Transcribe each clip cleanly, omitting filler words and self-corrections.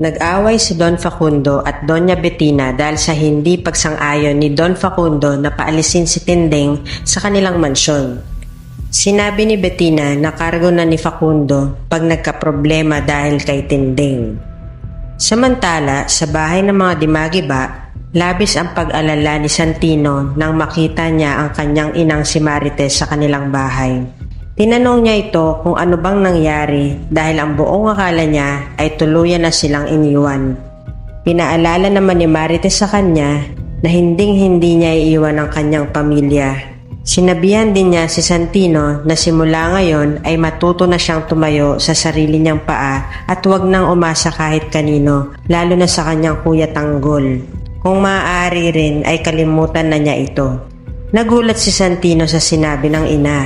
Nag-away si Don Facundo at Doña Bettina dahil sa hindi pagsang-ayon ni Don Facundo na paalisin si Tinding sa kanilang mansyon. Sinabi ni Bettina na kargo na ni Facundo pag nagkaproblema dahil kay Tinding. Samantala, sa bahay ng mga Dimagiba, labis ang pag-alala ni Santino nang makita niya ang kanyang inang si Marites sa kanilang bahay. Tinanong niya ito kung ano bang nangyari dahil ang buong akala niya ay tuluyan na silang iniwan. Pinaalala naman ni Marites sa kanya na hinding-hindi niya iiwan ang kanyang pamilya. Sinabihan din niya si Santino na simula ngayon ay matuto na siyang tumayo sa sarili niyang paa at huwag nang umasa kahit kanino, lalo na sa kanyang kuya Tanggol. Kung maaari rin ay kalimutan na niya ito. Nagulat si Santino sa sinabi ng ina.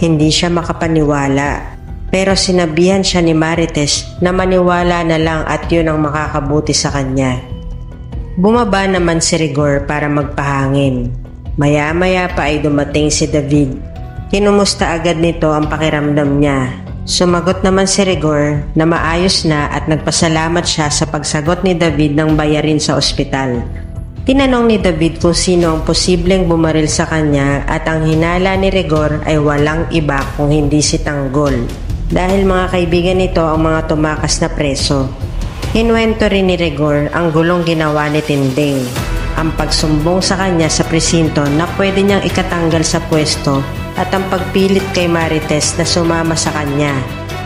Hindi siya makapaniwala, pero sinabihan siya ni Marites na maniwala na lang at yun ang makakabuti sa kanya. Bumaba naman si Rigor para magpahangin. Maya-maya pa ay dumating si David. Kinumusta agad nito ang pakiramdam niya. Sumagot naman si Rigor na maayos na at nagpasalamat siya sa pagsagot ni David ng bayarin sa ospital. Tinanong ni David kung sino ang posibleng bumaril sa kanya at ang hinala ni Rigor ay walang iba kung hindi si Tanggol dahil mga kaibigan nito ang mga tumakas na preso. Kinuwento rin ni Rigor ang gulong ginawa ni Tinding, ang pagsumbong sa kanya sa presinto na pwede niyang ikatanggal sa pwesto at ang pagpilit kay Marites na sumama sa kanya.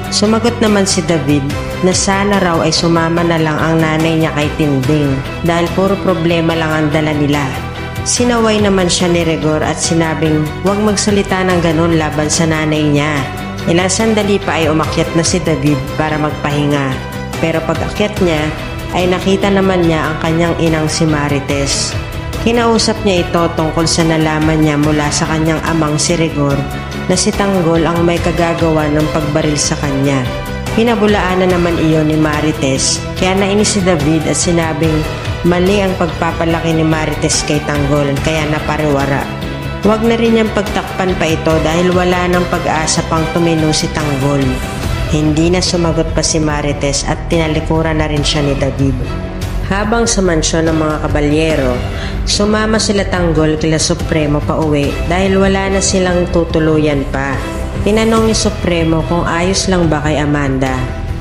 Sumagot naman si David na sana raw ay sumama na lang ang nanay niya kay Tinding dahil puro problema lang ang dala nila. Sinaway naman siya ni Rigor at sinabing huwag magsalita ng ganun laban sa nanay niya. Ilang sandali pa ay umakyat na si David para magpahinga. Pero pag akyat niya ay nakita naman niya ang kanyang inang si Marites. Kinausap niya ito tungkol sa nalaman niya mula sa kanyang amang si Rigor na si Tanggol ang may kagagawa ng pagbaril sa kanya. Pinabulaanan naman iyon ni Marites kaya nainis si David at sinabing mali ang pagpapalaki ni Marites kay Tanggol kaya napariwara. Huwag na rin niyang pagtakpan pa ito dahil wala nang pag-asa pang tumino si Tanggol. Hindi na sumagot pa si Marites at tinalikuran na rin siya ni David. Habang sa mansyon ng mga kabalyero, sumama sila Tanggol kila Supremo pa uwi dahil wala na silang tutuluyan pa. Tinanong ni Supremo kung ayos lang ba kay Amanda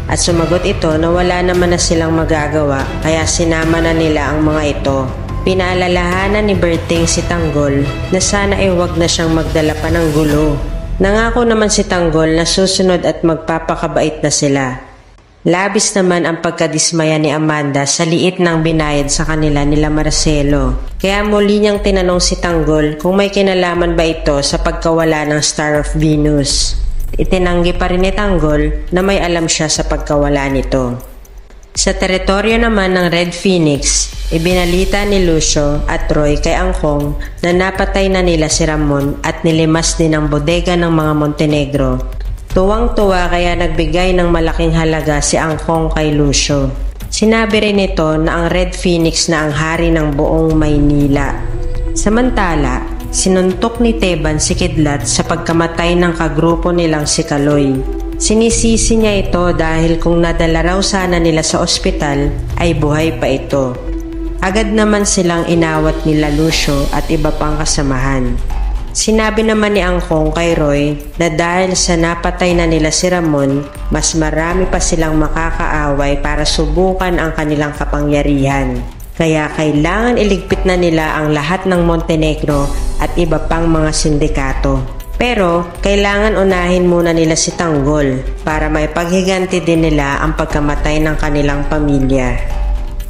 at sumagot ito na wala naman na silang magagawa kaya sinama na nila ang mga ito. Pinaalalahanan ni Berting si Tanggol na sana ay huwag na siyang magdala pa ng gulo. Nangako naman si Tanggol na susunod at magpapakabait na sila. Labis naman ang pagkadismaya ni Amanda sa liit ng binayad sa kanila nila Marcelo. Kaya muli niyang tinanong si Tanggol kung may kinalaman ba ito sa pagkawala ng Star of Venus. Itinanggi pa rin ni Tanggol na may alam siya sa pagkawala nito. Sa teritoryo naman ng Red Phoenix, ibinalita ni Lucio at Roy kay Angkong na napatay na nila si Ramon at nilimas din ang bodega ng mga Montenegro. Tuwang-tuwa kaya nagbigay ng malaking halaga si Angkong kay Lucio. Sinabi rin nito na ang Red Phoenix na ang hari ng buong Maynila. Samantala, sinuntok ni Teban si Kidlat sa pagkamatay ng kagrupo nilang si Kaloy. Sinisisi niya ito dahil kung nadala raw sana nila sa ospital ay buhay pa ito. Agad naman silang inawat nila Lucio at iba pang kasamahan. Sinabi naman ni Angkong kay Roy na dahil sa napatay na nila si Ramon, mas marami pa silang makakaaway para subukan ang kanilang kapangyarihan. Kaya kailangan iligpit na nila ang lahat ng Montenegro at iba pang mga sindikato. Pero kailangan unahin muna nila si Tanggol para maipaghiganti din nila ang pagkamatay ng kanilang pamilya.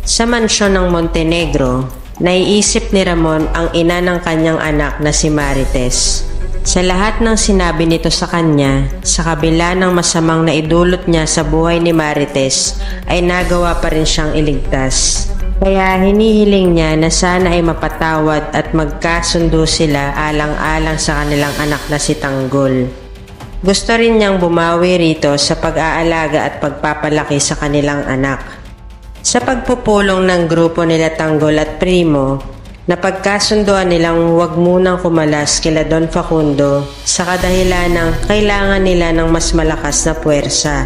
Sa mansyon ng Montenegro, naiisip ni Ramon ang ina ng kanyang anak na si Marites. Sa lahat ng sinabi nito sa kanya, sa kabila ng masamang naidulot niya sa buhay ni Marites, ay nagawa pa rin siyang iligtas. Kaya hinihiling niya na sana ay mapatawad at magkasundo sila alang-alang sa kanilang anak na si Tanggol. Gusto rin niyang bumawi rito sa pag-aalaga at pagpapalaki sa kanilang anak. Sa pagpupulong ng grupo nila Tanggol at Primo, napagkasundoan nilang huwag munang kumalas kila Don Facundo sa kadahilan ng kailangan nila ng mas malakas na puwersa.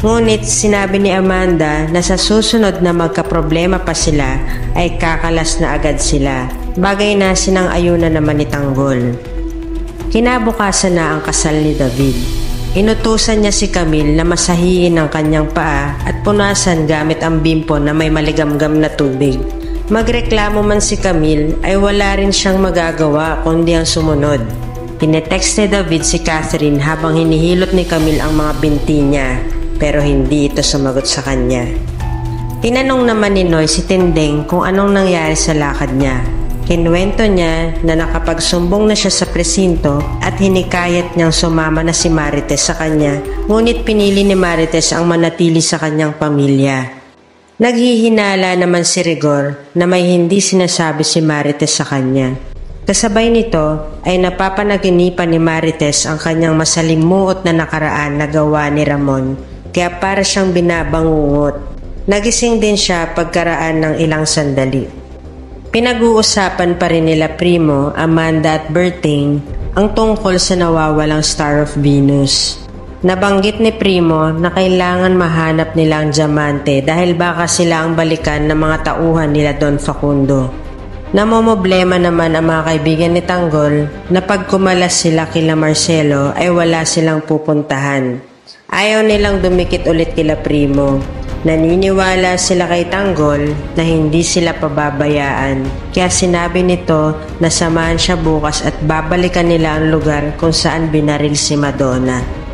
Ngunit sinabi ni Amanda na sa susunod na magkaproblema pa sila ay kakalas na agad sila, bagay na sinang-ayunan naman ni Tanggol. Kinabukasan na ang kasal ni David. Inutusan niya si Camille na masahiin ang kanyang paa at punasan gamit ang bimpo na may maligamgam na tubig. Magreklamo man si Camille ay wala rin siyang magagawa kundi ang sumunod. Tinetext ni David si Catherine habang hinihilot ni Camille ang mga binti niya, pero hindi ito sumagot sa kanya. Tinanong naman ni Noy si Tinding kung anong nangyari sa lakad niya. Kinuwento niya na nakapagsumbong na siya sa presinto at hinikayat niyang sumama na si Marites sa kanya, ngunit pinili ni Marites ang manatili sa kanyang pamilya. Naghihinala naman si Rigor na may hindi sinasabi si Marites sa kanya. Kasabay nito ay napapanaginipan ni Marites ang kanyang masalimuot na nakaraan na gawa ni Ramon, kaya para siyang binabangungot. Nagising din siya pagkaraan ng ilang sandali. Pinag-uusapan pa rin nila Primo, Amanda at Berting ang tungkol sa nawawalang Star of Venus. Nabanggit ni Primo na kailangan mahanap nila ang diamante dahil baka sila ang balikan ng mga tauhan nila Don Facundo. Namomoblema naman ang mga kaibigan ni Tanggol na pag kumalas sila kila Marcelo ay wala silang pupuntahan. Ayaw nilang dumikit ulit kila Primo. Naniniwala sila kay Tanggol na hindi sila pababayaan, kaya sinabi nito na samahan siya bukas at babalikan nila ang lugar kung saan binaril si Madonna.